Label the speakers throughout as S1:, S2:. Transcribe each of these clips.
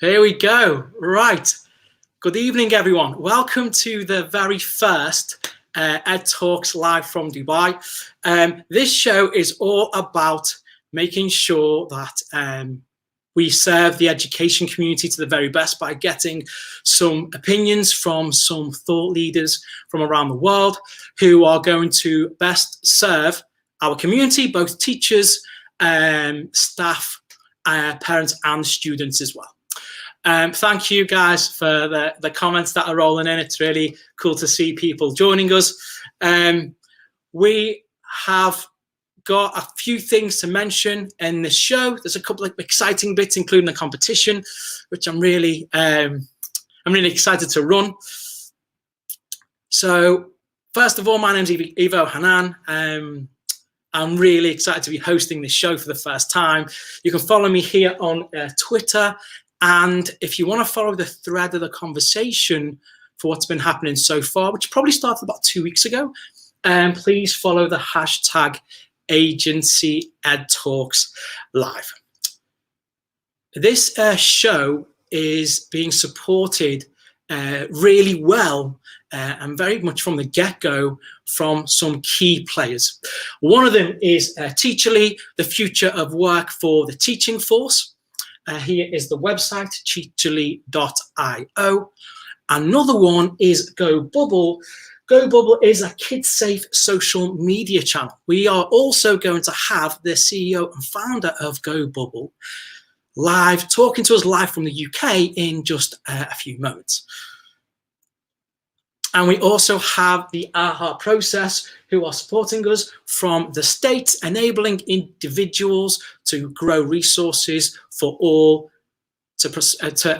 S1: Here we go. Right. Good evening, everyone. Welcome to the very first Ed Talks live from Dubai. This show is all about making sure that we serve the education community to the very best by getting some opinions from some thought leaders from around the world who are going to best serve our community, both teachers, staff, parents and students as well. Thank you guys for the comments that are rolling in. It's really cool to see people joining us. We have got a few things to mention in this show. There's a couple of exciting bits, including the competition, which I'm really excited to run. So first of all, my name's Ivo Hanan. I'm really excited to be hosting this show for the first time. You can follow me here on Twitter. And if you want to follow the thread of the conversation for what's been happening so far, which probably started about 2 weeks ago, please follow the hashtag Agency Ed Talks Live. This show is being supported really well and very much from the get-go from some key players. One of them is Teacherly, the future of work for the teaching force. Here is the website, teacherly.io. Another one is GoBubble. GoBubble is a kid-safe social media channel. We are also going to have the CEO and founder of GoBubble live, talking to us live from the UK in just a few moments. And we also have the AHA process who are supporting us from the States, enabling individuals to grow resources for all to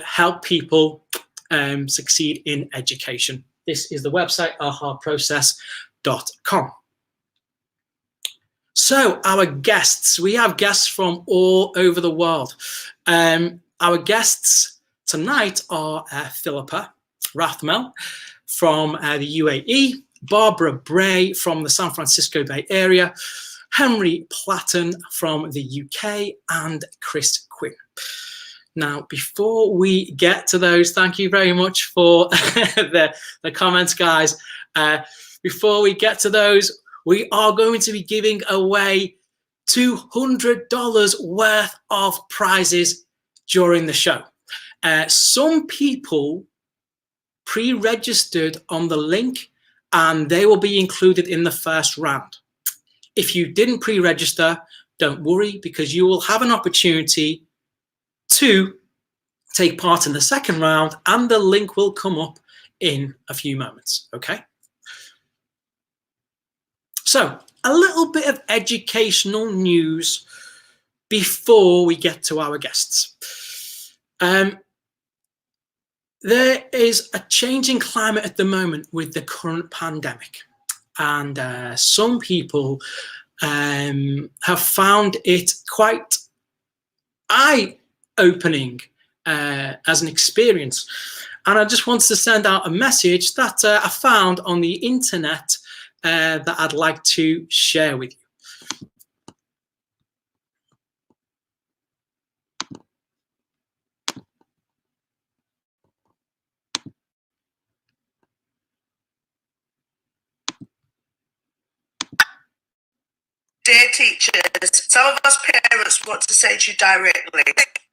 S1: help people succeed in education. This is the website, ahaprocess.com. So our guests, we have guests from all over the world. Our guests tonight are Philippa Wraithmell from the UAE, Barbara Bray from the San Francisco Bay Area, Henry Platten from the UK, and Chris Quinn. Now, before we get to those, thank you very much for the comments, guys. Before we get to those, we are going to be giving away $200 worth of prizes during the show. Some people pre-registered on the link and they will be included in the first round. If you didn't pre-register, don't worry, because you will have an opportunity to take part in the second round and the link will come up in a few moments, okay? So a little bit of educational news before we get to our guests. There is a changing climate at the moment with the current pandemic, and some people have found it quite eye-opening as an experience. And I just wanted to send out a message that I found on the internet that I'd like to share with you.
S2: Dear teachers, some of us parents want to say to you directly,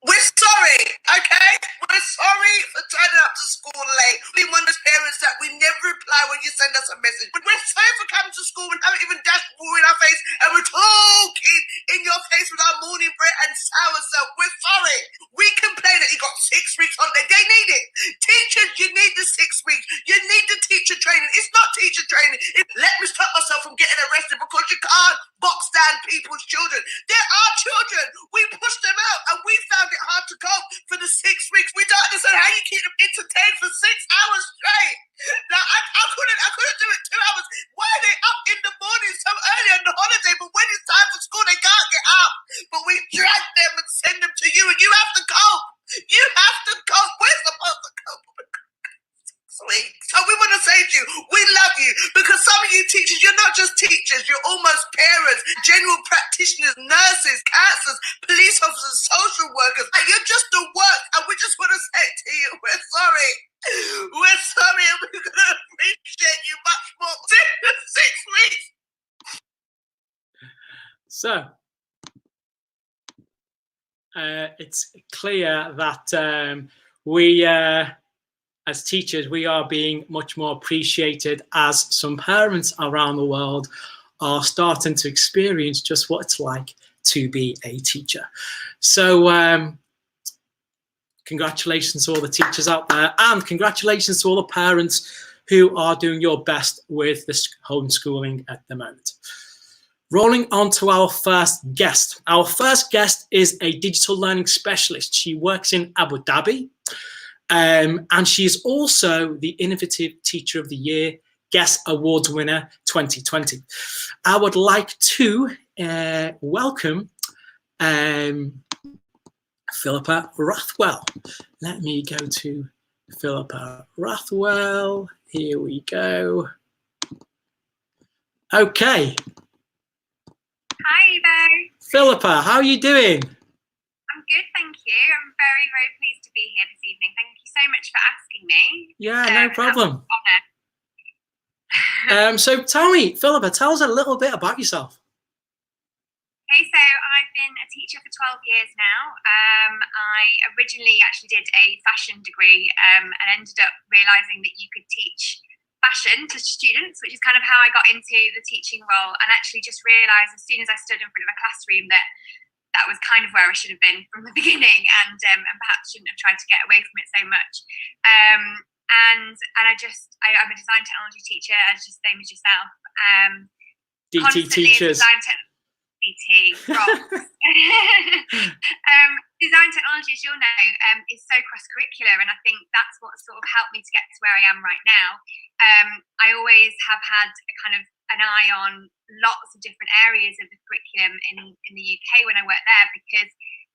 S2: we're sorry, okay? We're sorry for turning up to school late. We're one of those parents that we never reply when you send us a message. But we're sorry for coming to school and haven't even dashed ball in our face and we're talking in your face with our morning bread and sour self. We're sorry. We complain that you got 6 weeks holiday. They need it. Teachers, you need the 6 weeks. You need the teacher training. It's not teacher training. Let me stop myself from getting arrested because you can't box down people's children. There are children. We pushed them out and we found it hard to cope for the 6 weeks. We don't understand how you keep them entertained for 6 hours straight. Now, I couldn't do it 2 hours. Why are they up in the morning so early on the holiday, but when it's time for school, they can't get up? But we drag them and send them to you, and you have to cope. You have to cope. We're supposed to cope. Sweet. So we want to say to you, we love you, because some of you teachers, you're not just teachers, you're almost parents, general practitioners, nurses, counselors, police officers, social workers, and you're just the work, and we just want to
S1: So it's clear that we, as teachers, we are being much more appreciated, as some parents around the world are starting to experience just what it's like to be a teacher. So congratulations to all the teachers out there, and congratulations to all the parents who are doing your best with this homeschooling at the moment. Rolling on to our first guest. Our first guest is a digital learning specialist. She works in Abu Dhabi, and she is also the Innovative Teacher of the Year Guest Awards winner 2020. I would like to welcome Philippa Rothmell. Let me go to Philippa Rothmell. Here we go. Okay.
S3: Hi, Ivo.
S1: Philippa, how are you doing?
S3: I'm good, thank you. I'm very, very pleased to be here this evening. Thank you so much for asking me.
S1: Yeah, no problem.
S3: Honour.
S1: So tell me, Philippa, tell us a little bit about yourself.
S3: Okay, so I've been a teacher for 12 years now. I originally actually did a fashion degree and ended up realising that you could teach fashion to students, which is kind of how I got into the teaching role, and actually just realised as soon as I stood in front of a classroom that that was kind of where I should have been from the beginning, and perhaps shouldn't have tried to get away from it so much. And I'm a design technology teacher, as just same as yourself.
S1: DT teachers.
S3: DT rocks. Design technology, as you'll know, is so cross-curricular, and I think that's what sort of helped me to get to where I am right now. I always have had a kind of an eye on lots of different areas of the curriculum in the UK when I worked there, because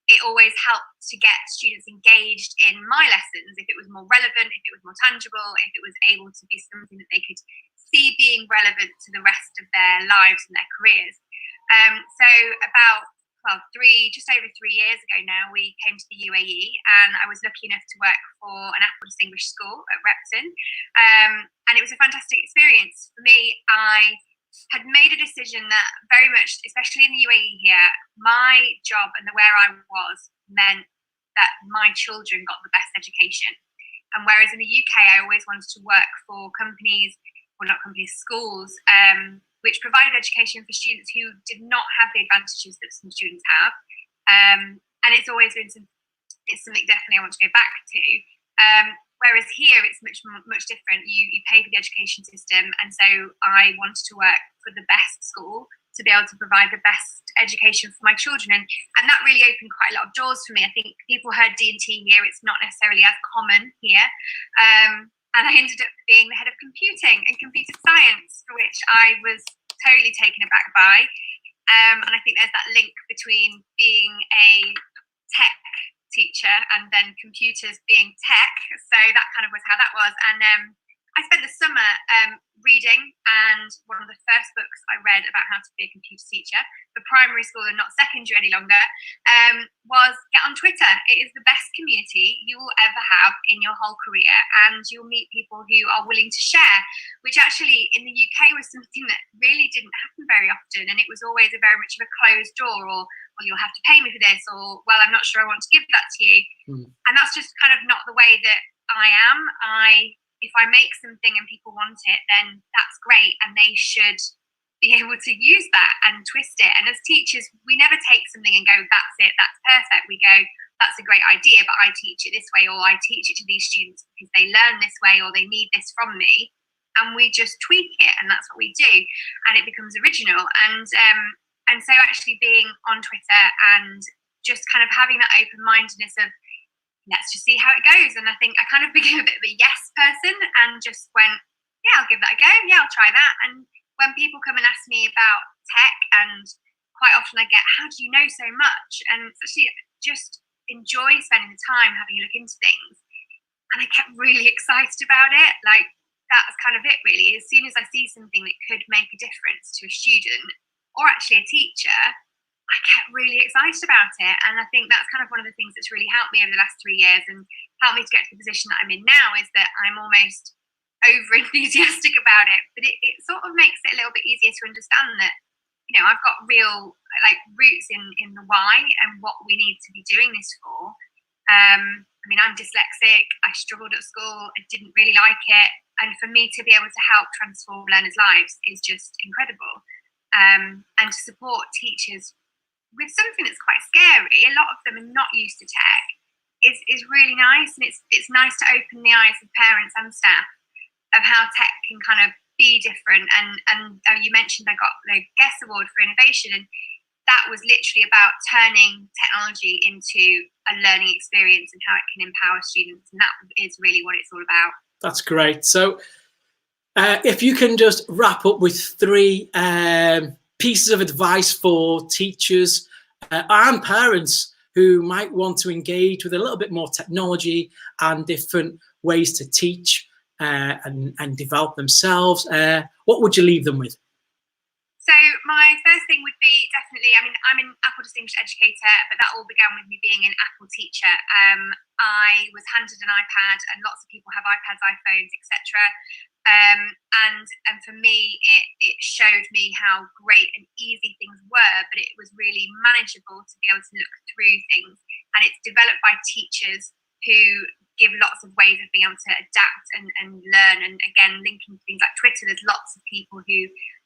S3: it always helped to get students engaged in my lessons if it was more relevant, if it was more tangible, if it was able to be something that they could see being relevant to the rest of their lives and their careers. So about just over 3 years ago now, we came to the UAE, and I was lucky enough to work for an Apple Distinguished School at Repton, and it was a fantastic experience for me. I had made a decision that very much, especially in the UAE here, my job and where I was meant that my children got the best education. And whereas in the UK, I always wanted to work for companies, well, not companies, schools, which provided education for students who did not have the advantages that some students have. And it's always been it's something definitely I want to go back to. Whereas here, it's much different. You pay for the education system, and so I wanted to work for the best school to be able to provide the best education for my children, and that really opened quite a lot of doors for me. I think people heard D&T here; it's not necessarily as common here, and I ended up being the head of computing and computer science, for which I was totally taken aback by. And I think there's that link between being a tech teacher and then computers being tech. So that kind of was how that was. And I spent the summer reading, and one of the first books I read about how to be a computer teacher for primary school and not secondary any longer was Get on Twitter. It is the best community you will ever have in your whole career, and you'll meet people who are willing to share, which actually in the UK was something that really didn't happen very often, and it was always a very much of a closed door, or well, you'll have to pay me for this, or well, I'm not sure I want to give that to you. And that's just kind of not the way that I am. If I make something and people want it, then that's great, and they should be able to use that and twist it. And as teachers, we never take something and go, that's it, that's perfect. We go, that's a great idea, but I teach it this way, or I teach it to these students because they learn this way, or they need this from me. And we just tweak it, and that's what we do, and it becomes original. And so actually being on Twitter and just kind of having that open-mindedness of, let's just see how it goes. And I think I kind of became a bit of a yes person and just went, yeah, I'll give that a go. Yeah, I'll try that. And when people come and ask me about tech, and quite often I get, how do you know so much? And it's actually just enjoy spending the time having a look into things. And I get really excited about it. Like, that's kind of it, really. As soon as I see something that could make a difference to a student or actually a teacher, I get really excited about it. And I think that's kind of one of the things that's really helped me over the last 3 years and helped me to get to the position that I'm in now, is that I'm almost over enthusiastic about it. But it sort of makes it a little bit easier to understand that I've got real roots in the why and what we need to be doing this for. I'm dyslexic. I struggled at school. I didn't really like it. And for me to be able to help transform learners' lives is just incredible. And to support teachers with something that's quite scary, a lot of them are not used to tech, is really nice. And it's nice to open the eyes of parents and staff of how tech can kind of be different. And you mentioned I got the Guest Award for Innovation, and that was literally about turning technology into a learning experience and how it can empower students. And that is really what it's all about. That's
S1: great. So if you can just wrap up with 3 pieces of advice for teachers and parents who might want to engage with a little bit more technology and different ways to teach and develop themselves, what would you leave them with?
S3: So my first thing would be definitely, I'm an Apple Distinguished Educator, but that all began with me being an Apple teacher. I was handed an iPad, and lots of people have iPads, iPhones, etc. And for me, it showed me how great and easy things were, but it was really manageable to be able to look through things. And it's developed by teachers who give lots of ways of being able to adapt and learn. And again, linking to things like Twitter, there's lots of people who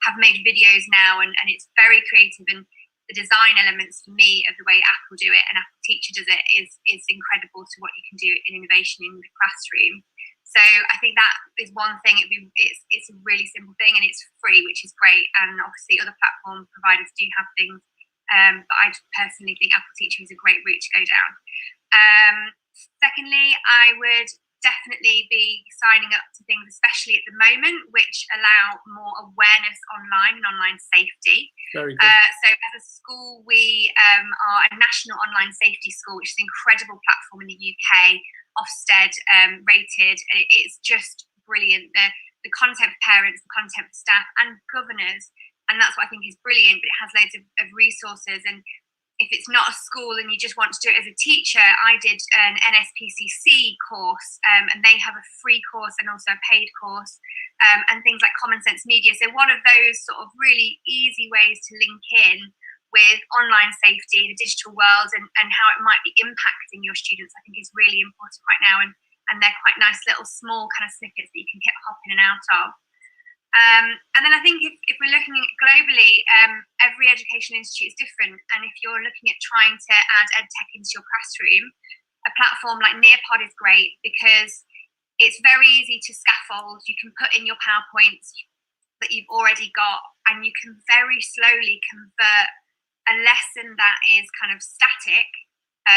S3: have made videos now, and it's very creative. And the design elements for me of the way Apple do it and Apple Teacher does it is incredible to what you can do in innovation in the classroom. So I think that is one thing. It's a really simple thing, and it's free, which is great. And obviously other platform providers do have things, but I personally think Apple Teacher is a great route to go down. Secondly, I would definitely be signing up to things, especially at the moment, which allow more awareness online and online safety.
S1: Very good.
S3: So as a school, we are a national online safety school, which is an incredible platform in the UK, Ofsted rated. It's just brilliant. The content for parents, the content for staff and governors. And that's what I think is brilliant, but it has loads of resources. And if it's not a school and you just want to do it as a teacher, I did an NSPCC course, and they have a free course and also a paid course, and things like Common Sense Media. So one of those sort of really easy ways to link in with online safety, the digital world, and how it might be impacting your students, I think is really important right now. And they're quite nice little small kind of snippets that you can hop in and out of. And then I think if we're looking at globally, every education institute is different. And if you're looking at trying to add EdTech into your classroom, a platform like Nearpod is great because it's very easy to scaffold. You can put in your PowerPoints that you've already got, and you can very slowly convert a lesson that is kind of static,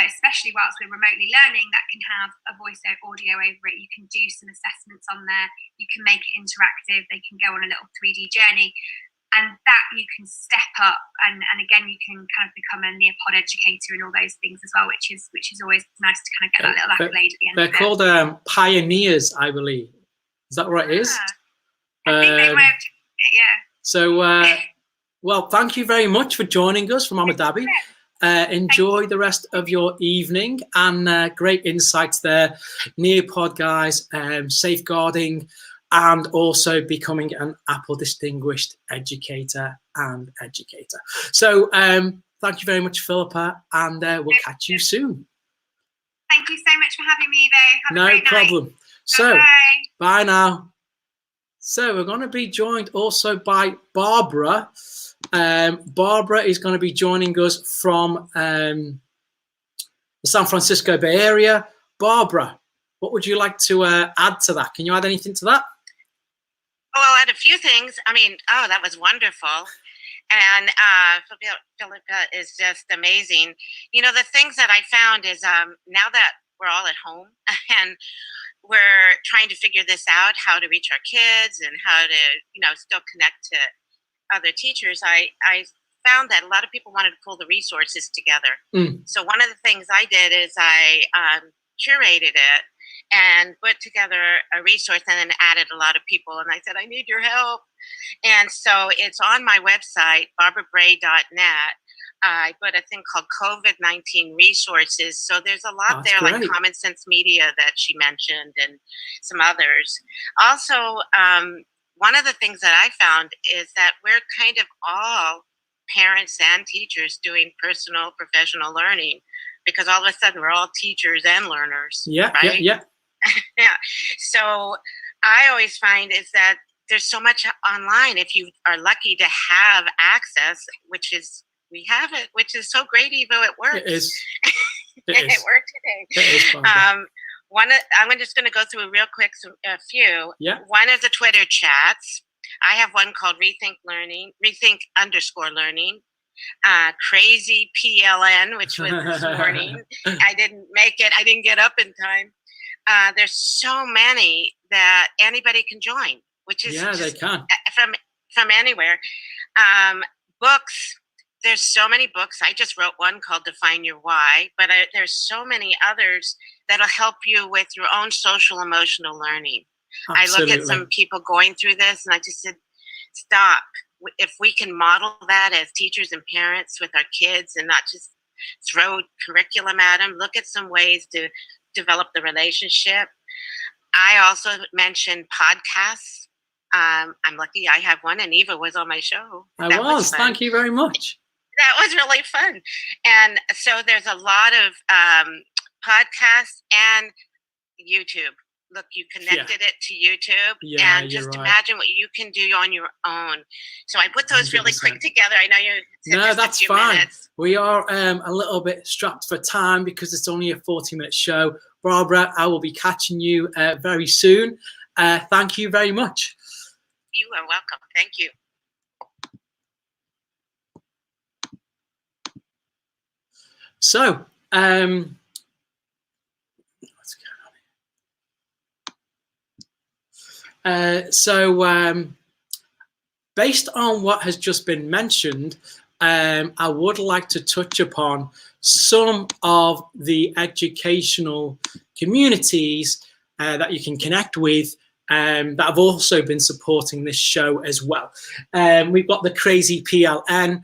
S3: especially whilst we're remotely learning, that can have a voice audio over it. You can do some assessments on there. You can make it interactive. They can go on a little 3D journey. And that you can step up. And again, you can kind of become a Nearpod educator and all those things as well, which is always nice to kind of get that little accolade at the end.
S1: They're called pioneers, I believe. Is that what it is?
S3: I think they might have changed it, yeah.
S1: So, well, thank you very much for joining us from Abu Dhabi. Enjoy the rest of your evening, and great insights there. Nearpod, guys, safeguarding and also becoming an Apple Distinguished Educator and Educator. So thank you very much, Philippa, and we'll catch you soon.
S3: Thank you so much for having me, though. Have a great
S1: problem.
S3: Night.
S1: So,
S3: bye
S1: now. So we're going to be joined also by Barbara. Barbara is going to be joining us from the San Francisco Bay Area. Barbara, what would you like to add to that? Can you add anything to that?
S4: Oh, I'll add a few things. I mean, oh, that was wonderful. And Philippa is just amazing. You know, the things that I found is now that we're all at home and we're trying to figure this out, how to reach our kids and how to, you know, still connect to other teachers, I found that a lot of people wanted to pull the resources together. So one of the things I did is I curated it and put together a resource and then added a lot of people. And I said, I need your help. And so it's on my website, barbarabray.net. I put a thing called COVID-19 resources. So there's a lot there,
S1: great.
S4: Like Common Sense Media that she mentioned and some others. Also, one of the things that I found is that we're kind of all parents and teachers doing personal professional learning, because all of a sudden we're all teachers and learners.
S1: Yeah,
S4: right?
S1: yeah.
S4: Yeah. So I always find is that there's so much online. If you are lucky to have access, which is we have it, which is so great, Evo. It works.
S1: It is.
S4: It worked today.
S1: It is,
S4: I'm just going to go through real quick a few.
S1: Yeah.
S4: One is the Twitter chats. I have one called Rethink_Learning. Crazy PLN, which was this morning. I didn't make it. I didn't get up in time. There's so many that anybody can join, which is
S1: they can
S4: from anywhere. Books. There's so many books. I just wrote one called Define Your Why, but there's so many others that'll help you with your own social emotional learning.
S1: Absolutely.
S4: I look at some people going through this and I just said, stop. If we can model that as teachers and parents with our kids and not just throw curriculum at them, look at some ways to develop the relationship. I also mentioned podcasts. I'm lucky I have one, and Eva was on my show.
S1: That was thank you very much.
S4: That was really fun. And so there's a lot of podcasts and YouTube. Look, you connected it to YouTube, and just imagine what you can do on your own. So I put those 100%. Really quick together. I know you.
S1: No, that's fine.
S4: Minutes.
S1: We are a little bit strapped for time because it's only a 40-minute show. Barbara, I will be catching you very soon. Thank you very much.
S4: You are welcome. Thank you.
S1: So, what's going on? Based on what has just been mentioned, I would like to touch upon some of the educational communities that you can connect with that have also been supporting this show as well. We've got the Crazy PLN.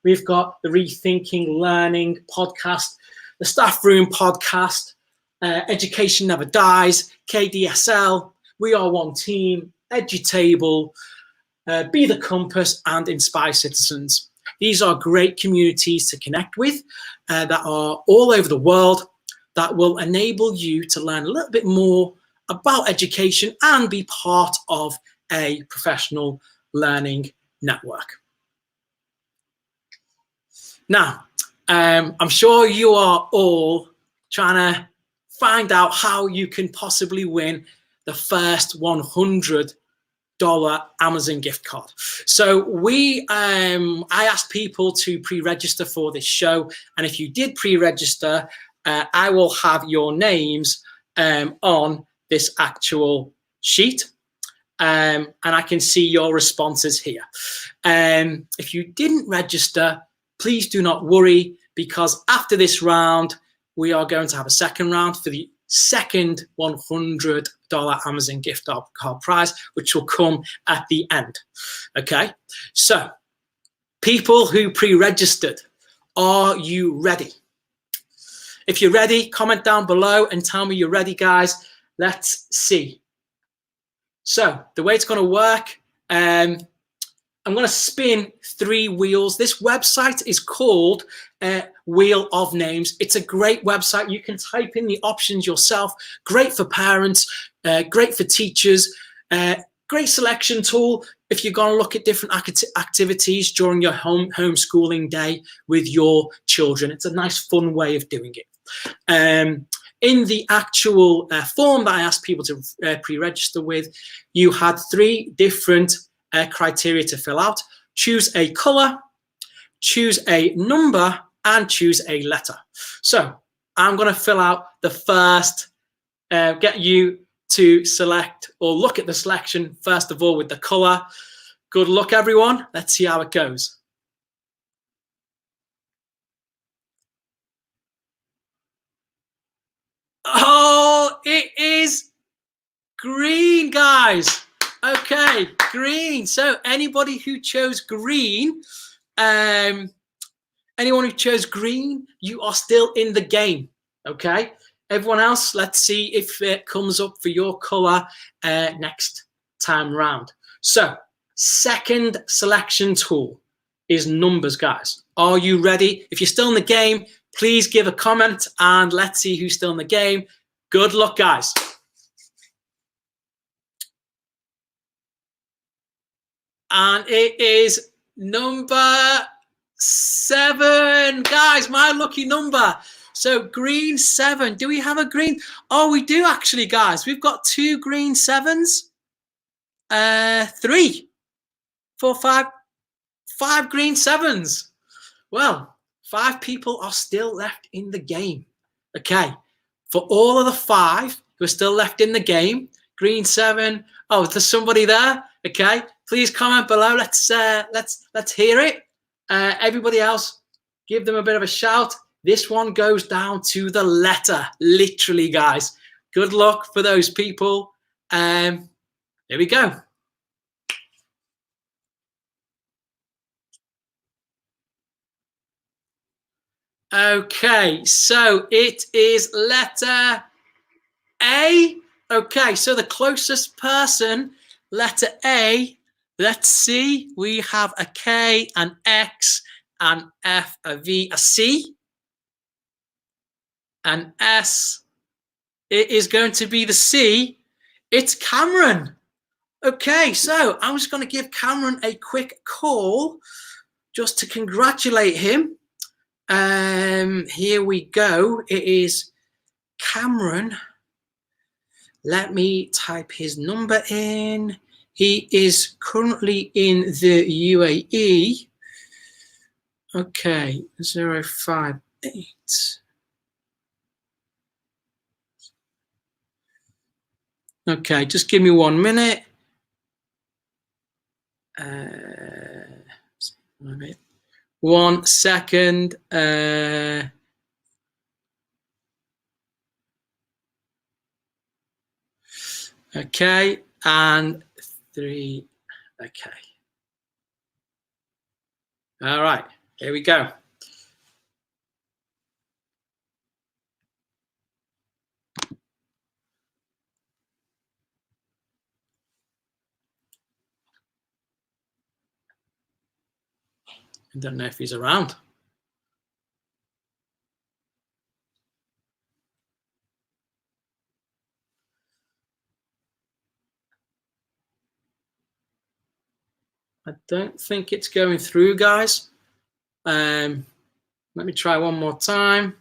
S1: We've got the Rethinking Learning podcast, the Staff Room podcast, Education Never Dies, KDSL, We Are One Team, EduTable, Be the Compass, and Inspire Citizens. These are great communities to connect with that are all over the world that will enable you to learn a little bit more about education and be part of a professional learning network. Now, I'm sure you are all trying to find out how you can possibly win the first $100 Amazon gift card. So I asked people to pre-register for this show, and if you did pre-register, I will have your names on this actual sheet, and I can see your responses here. If you didn't register, please do not worry, because after this round, we are going to have a second round for the second $100 Amazon gift card prize, which will come at the end. Okay, so people who pre-registered, are you ready? If you're ready, comment down below and tell me you're ready, guys. Let's see. So the way it's going to work, I'm going to spin 3 wheels. This website is called Wheel of Names. It's a great website. You can type in the options yourself. Great for parents, great for teachers, great selection tool if you're going to look at different activities during your homeschooling day with your children. It's a nice, fun way of doing it. In the actual form that I asked people to pre-register with, you had 3 different criteria to fill out. Choose a color, choose a number, and choose a letter. So I'm going to fill out the first, get you to select or look at the selection first of all with the color. Good luck, everyone. Let's see how it goes. Oh, it is green, guys. Okay, green. So anybody who chose green, anyone who chose green, you are still in the game. Okay, everyone else, let's see if it comes up for your color next time round. So second selection tool, is numbers, guys. Are you ready? If you're still in the game, please give a comment and let's see who's still in the game. Good luck, guys. And it is number 7, guys, my lucky number. So green 7. Do we have a green? Oh, we do actually, guys. We've got 2 green 7s. 3, 4, 5 green 7s. Well, 5 people are still left in the game. Okay, for all of the 5 who are still left in the game, green 7. Oh, there's somebody there. Okay, please comment below. Let's hear it. Everybody else, give them a bit of a shout. This one goes down to the letter, literally, guys. Good luck for those people. Here we go. Okay, so it is letter A. Okay, so the closest person, letter A. Let's see. We have a K, an X, an F, a V, a C, an S. It is going to be the C. It's Cameron. Okay, so I'm just going to give Cameron a quick call just to congratulate him. Here we go. It is Cameron. Let me type his number in. He is currently in the UAE. Okay, 058. Okay, just give me 1 minute. 1 second. Okay, and 3. Okay. All right, here we go. I don't know if he's around. I don't think it's going through, guys. Let me try one more time.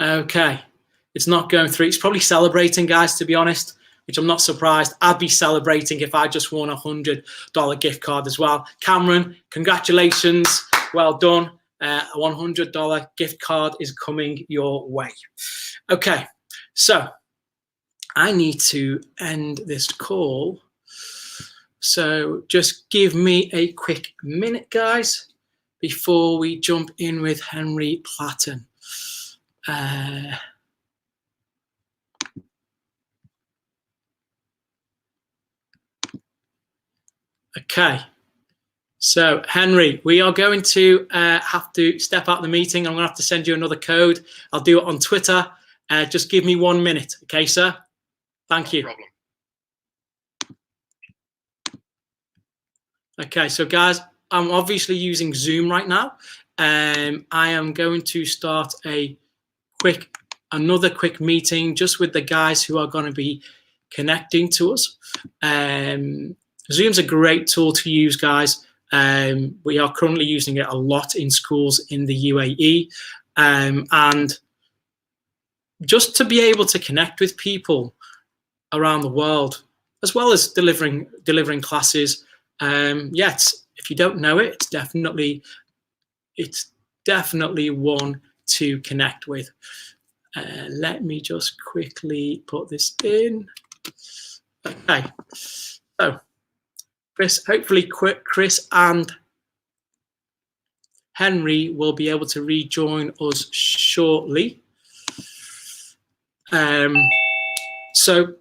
S1: Okay, it's not going through. It's probably celebrating, guys, to be honest, which I'm not surprised. I'd be celebrating if I just won a $100 gift card as well. Cameron, congratulations. Well done. A $100 gift card is coming your way. Okay, so I need to end this call. So just give me a quick minute, guys, before we jump in with Henry Platten. Okay, so Henry, we are going to have to step out of the meeting. I'm going to have to send you another code. I'll do it on Twitter. Just give me 1 minute, okay, sir? Thank you.
S5: No problem.
S1: Okay, so guys, I'm obviously using Zoom right now. I am going to start another quick meeting just with the guys who are going to be connecting to us. Zoom's a great tool to use, guys. We are currently using it a lot in schools in the UAE, and just to be able to connect with people around the world, as well as delivering classes. If you don't know it, it's definitely one to connect with. Let me just quickly put this in. Okay, so hopefully Chris and Henry will be able to rejoin us shortly. So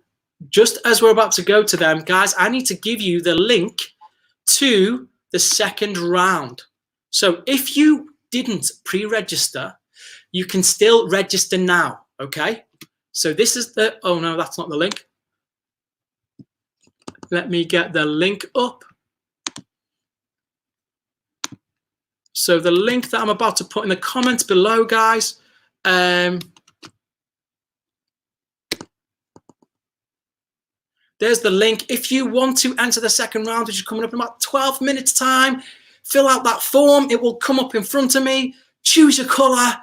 S1: just as we're about to go to them, guys, I need to give you the link to the second round. So if you didn't pre-register, you can still register now, okay? So this is the, oh no, that's not the link. Let me get the link up. So the link that I'm about to put in the comments below, guys, there's the link. If you want to enter the second round, which is coming up in about 12 minutes time, fill out that form. It will come up in front of me. Choose your color,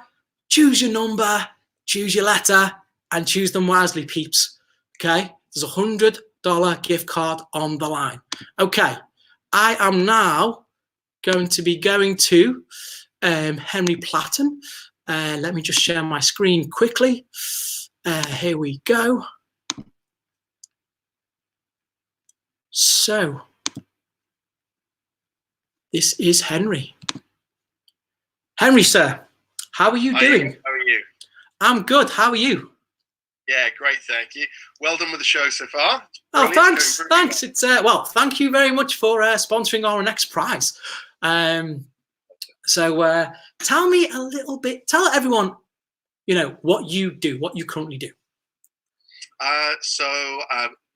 S1: choose your number, choose your letter, and choose them wisely, peeps. Okay, there's a $100 gift card on the line. Okay, I am now going to be going to Henry Platten. Let me just share my screen quickly. Here we go. So this is Henry. Henry, sir, how are you doing?
S5: How are you?
S1: I'm good. How are you?
S5: Yeah, great, thank you. Well done with the show so far.
S1: Oh,
S5: Brilliant.
S1: thanks. It's well, thank you very much for sponsoring our next prize. So tell me a little bit. Tell everyone, you know, what you do, what you currently do.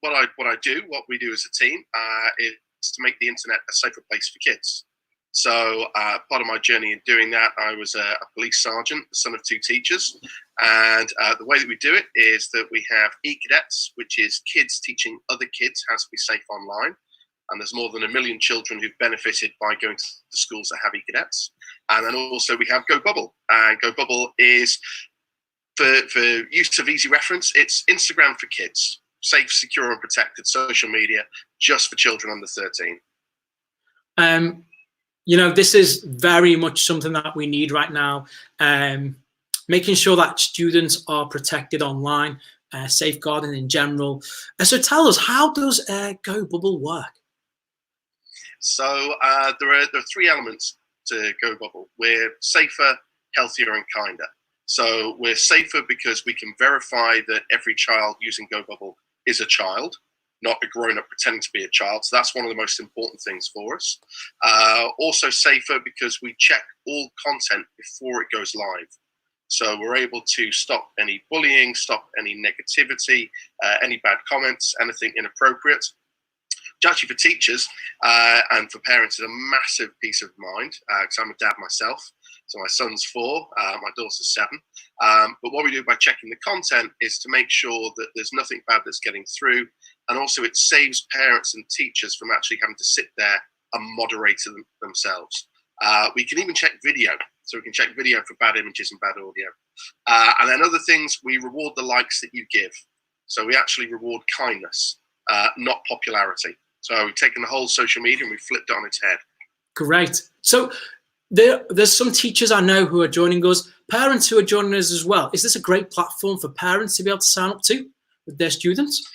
S5: What we do as a team is to make the internet a safer place for kids. So part of my journey in doing that, I was a police sergeant, the son of 2 teachers. And the way that we do it is that we have e-cadets, which is kids teaching other kids how to be safe online. And there's more than 1 million children who've benefited by going to the schools that have e-cadets. And then also we have GoBubble. And GoBubble is, for use of easy reference, it's Instagram for kids. Safe, secure, and protected social media just for children under 13.
S1: You know, this is very much something that we need right now. Making sure that students are protected online, safeguarding in general. So tell us, how does GoBubble work?
S5: So there are 3 elements to GoBubble. We're safer, healthier, and kinder. So we're safer because we can verify that every child using GoBubble is a child, not a grown-up pretending to be a child. So that's one of the most important things for us. Also safer because we check all content before it goes live. So we're able to stop any bullying, stop any negativity, any bad comments, anything inappropriate. Which actually for teachers and for parents is a massive peace of mind, because I'm a dad myself. So my son's 4, my daughter's 7. But what we do by checking the content is to make sure that there's nothing bad that's getting through. And also it saves parents and teachers from actually having to sit there and moderate themselves. We can even check video. So we can check video for bad images and bad audio. And then other things, we reward the likes that you give. So we actually reward kindness, not popularity. So we've taken the whole social media and we've flipped it on its head. Great.
S1: So there's some teachers I know who are joining us, parents who are joining us as well. Is this a great platform for parents to be able to sign up to with their students?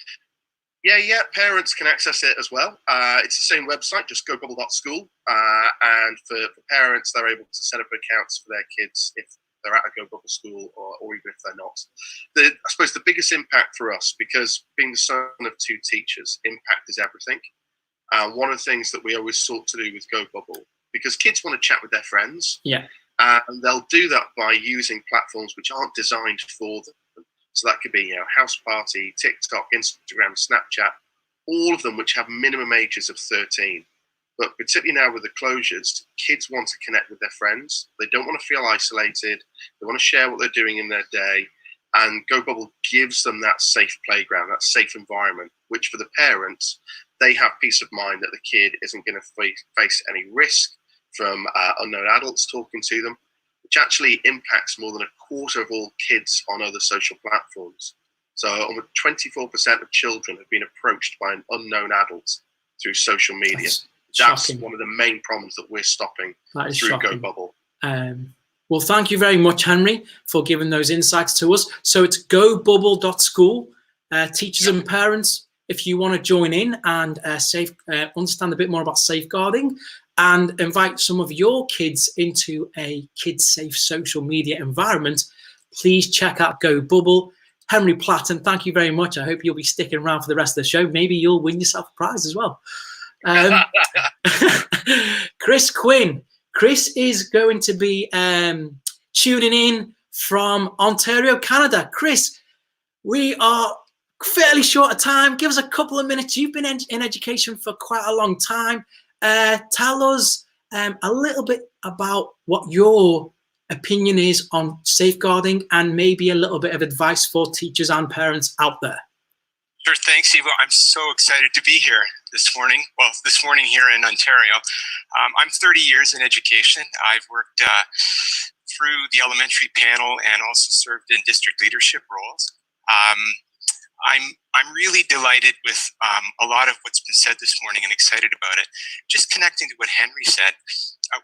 S5: Yeah, parents can access it as well. It's the same website, just gobubble.school. And for parents, they're able to set up accounts for their kids if they're at a GoBubble school or even if they're not. I suppose the biggest impact for us, because being the son of 2 teachers, impact is everything. One of the things that we always sought to do with GoBubble, because kids want to chat with their friends, and they'll do that by using platforms which aren't designed for them. So that could be, House Party, TikTok, Instagram, Snapchat, all of them which have minimum ages of 13. But particularly now with the closures, kids want to connect with their friends. They don't want to feel isolated. They want to share what they're doing in their day. And GoBubble gives them that safe playground, that safe environment, which for the parents, they have peace of mind that the kid isn't going to face any risk from unknown adults talking to them, which actually impacts more than 1/4 of all kids on other social platforms. So almost 24% of children have been approached by an unknown adult through social media. That's one of the main problems that we're stopping through GoBubble.
S1: Well, thank you very much, Henry, for giving those insights to us. So it's gobubble.school. Teachers and parents, if you want to join in and understand a bit more about safeguarding and invite some of your kids into a kid-safe social media environment, please check out GoBubble. Henry Platten, thank you very much. I hope you'll be sticking around for the rest of the show. Maybe you'll win yourself a prize as well. Chris Quinn. Chris is going to be tuning in from Ontario, Canada. Chris, we are fairly short of time. Give us a couple of minutes. You've been in education for quite a long time. Tell us a little bit about what your opinion is on safeguarding and maybe a little bit of advice for teachers and parents out there.
S6: Sure, thanks, Evo. I'm so excited to be here this morning. Well, this morning here in Ontario. I'm 30 years in education. I've worked through the elementary panel and also served in district leadership roles. I'm really delighted with a lot of what's been said this morning and excited about it. Just connecting to what Henry said,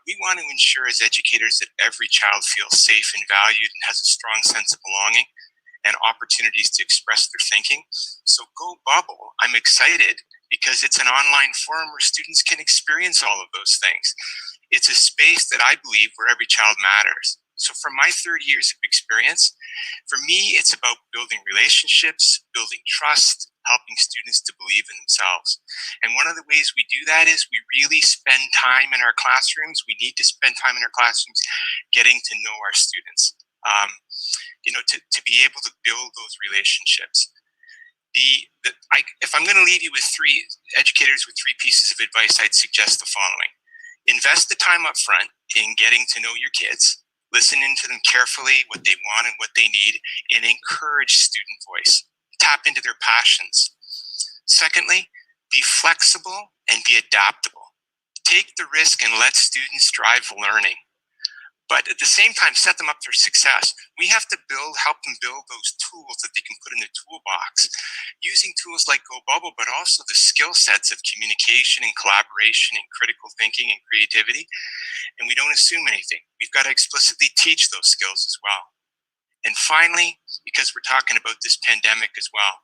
S6: we want to ensure as educators that every child feels safe and valued and has a strong sense of belonging and opportunities to express their thinking. So Go Bubble, I'm excited because it's an online forum where students can experience all of those things. It's a space that I believe where every child matters. So from my 30 years of experience, for me, it's about building relationships, building trust, helping students to believe in themselves. And one of the ways we do that is we really spend time in our classrooms. We need to spend time in our classrooms getting to know our students. To be able to build those relationships. If I'm going to leave you with three pieces of advice, I'd suggest the following. Invest the time up front in getting to know your kids, listening to them carefully, what they want and what they need, and encourage student voice. Tap into their passions. Secondly, be flexible and be adaptable. Take the risk and let students drive learning. But at the same time, set them up for success. We have to help them build those tools that they can put in the toolbox, using tools like Go Bubble, but also the skill sets of communication and collaboration and critical thinking and creativity. And we don't assume anything. We've got to explicitly teach those skills as well. And finally, because we're talking about this pandemic as well,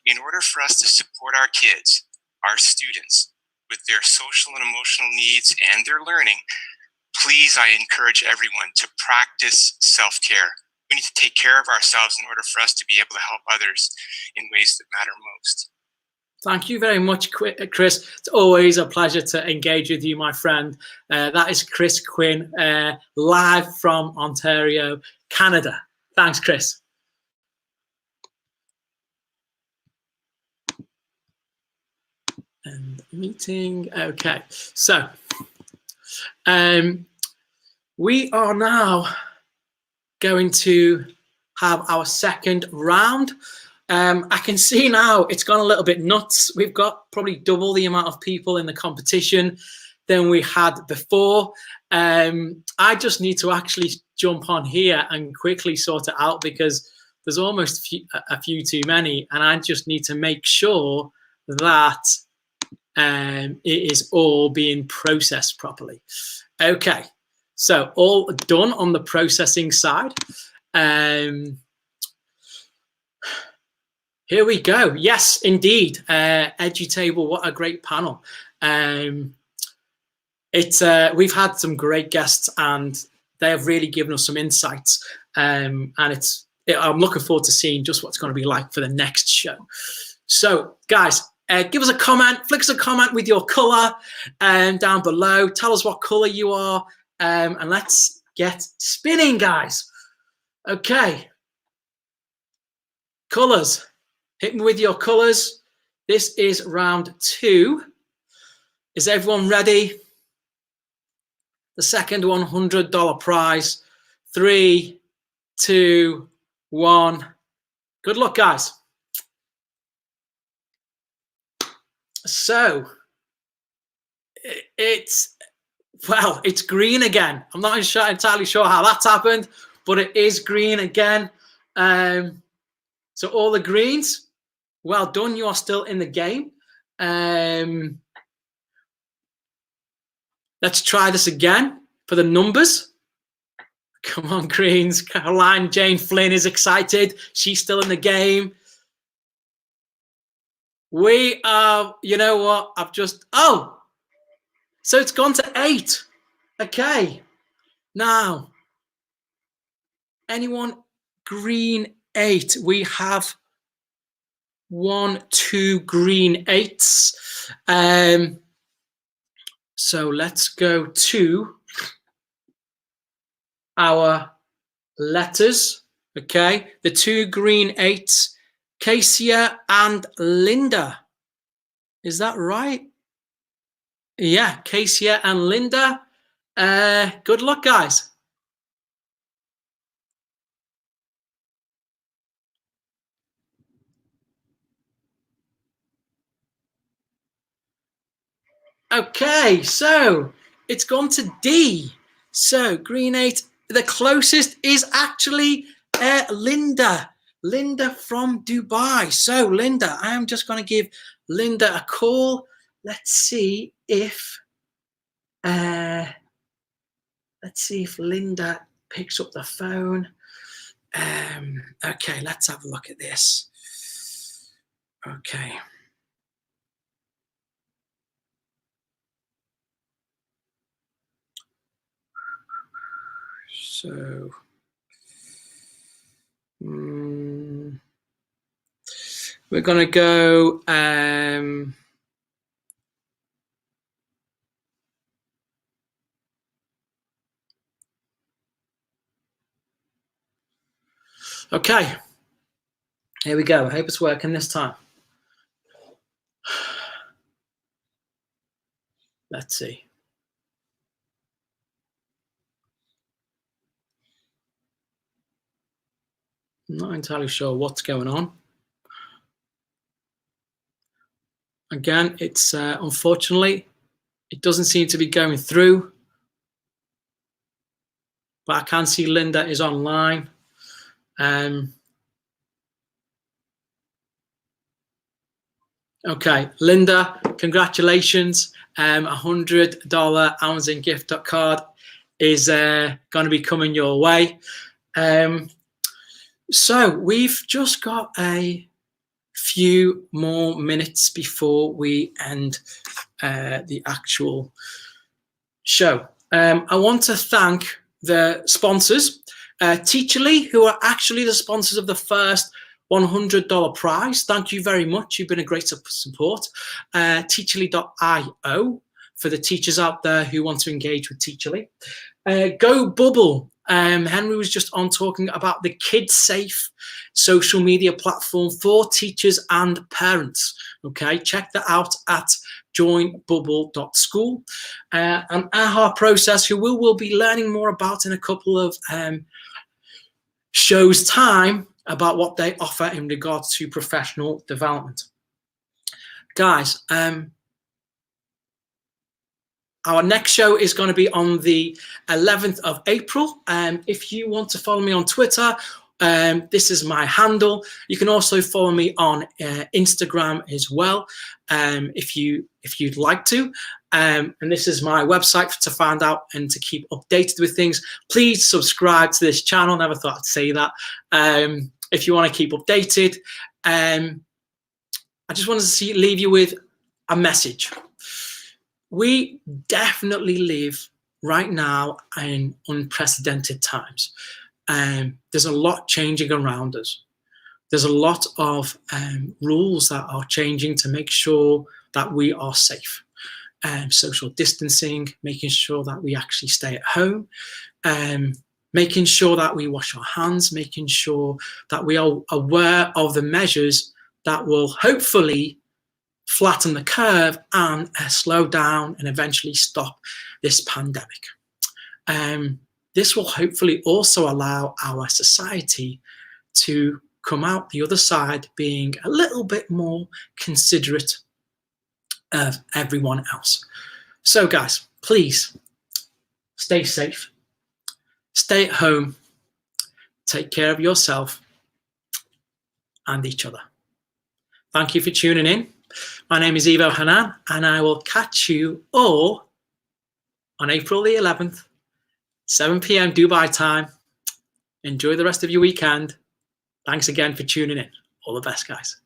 S6: in order for us to support our kids, our students, with their social and emotional needs and their learning, please, I encourage everyone to practice self-care. We need to take care of ourselves in order for us to be able to help others in ways that matter most.
S1: Thank you very much, Chris. It's always a pleasure to engage with you, my friend. That is Chris Quinn, live from Ontario, Canada. Thanks, Chris. And meeting. Okay, so we are now going to have our second round. I can see now it's gone a little bit nuts. We've got probably double the amount of people in the competition than we had before. I just need to actually jump on here and quickly sort it out because there's almost a few too many, and I just need to make sure that it is all being processed properly. Okay, so all done on the processing side. Here we go. Yes, indeed. EduTable, what a great panel. We've had some great guests and they have really given us some insights. And I'm looking forward to seeing just what's going to be like for the next show. So guys, give us a comment, flick us a comment with your color down below. Tell us what color you are, and let's get spinning, guys. Okay. Colors. Hit me with your colors. This is round 2. Is everyone ready? The second $100 prize. 3, 2, 1. Good luck, guys. So it's green again. I'm not entirely sure how that's happened, but it is green again. So all the greens, well done. You are still in the game. Let's try this again for the numbers. Come on, greens. Caroline Jane Flynn is excited. She's still in the game. We are, you know what? So it's gone to 8. Okay. Now, anyone green 8? We have 1, 2 green 8s. So let's go to our letters. Okay, the 2 green 8s, Casey and Linda. Is that right? Yeah, Casey and Linda. Good luck, guys. Okay, so it's gone to D. So green 8, the closest is actually Linda. Linda from Dubai. So Linda, I am just going to give Linda a call. Let's see if Linda picks up the phone. Okay, let's have a look at this. Okay. So, we're going to go, okay, here we go. I hope it's working this time. Let's see. I'm not entirely sure what's going on. Again, it's unfortunately, it doesn't seem to be going through. But I can see Linda is online. Okay, Linda, congratulations. $100 Amazon gift card is going to be coming your way. So we've just got a few more minutes before we end the actual show. I want to thank the sponsors, Teacherly, who are actually the sponsors of the first $100 prize. Thank you very much. You've been a great support. Teacherly.io for the teachers out there who want to engage with Teacherly. Go Bubble. Henry was just on talking about the kid-safe social media platform for teachers and parents. Okay, check that out at joinbubble.school. And AHA Process, who we will be learning more about in a couple of shows' time about what they offer in regards to professional development. Guys, our next show is going to be on the 11th of April. If you want to follow me on Twitter, this is my handle. You can also follow me on Instagram as well, if you'd like to. And this is my website to find out and to keep updated with things. Please subscribe to this channel. Never thought I'd say that. If you want to keep updated, I just wanted to leave you with a message. We definitely live right now in unprecedented times. There's a lot changing around us. There's a lot of rules that are changing to make sure that we are safe. Social distancing, making sure that we actually stay at home, making sure that we wash our hands, making sure that we are aware of the measures that will hopefully flatten the curve and slow down and eventually stop this pandemic. This will hopefully also allow our society to come out the other side being a little bit more considerate of everyone else. So guys, please stay safe, stay at home, take care of yourself and each other. Thank you for tuning in. My name is Ivo Hanan, and I will catch you all on April the 11th, 7 p.m. Dubai time. Enjoy the rest of your weekend. Thanks again for tuning in. All the best, guys.